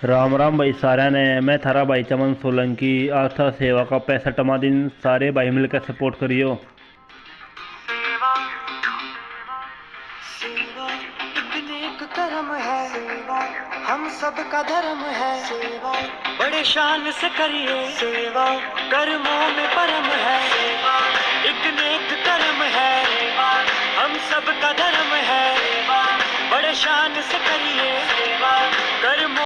राम राम भाई सारा ने। मैं थारा भाई चमन सोलंकी। आस्था सेवा का 65वां दिन। सारे भाई मिलकर सपोर्ट करियो। सेवा सेवा एक नेक कर्म है। सेवा हम सब का धर्म है। सेवा बड़े शान से करिए। सेवा कर्मों में परम है। सेवा एक नेक कर्म है। सेवा हम सब का धर्म है। सेवा बड़े शान से करिए।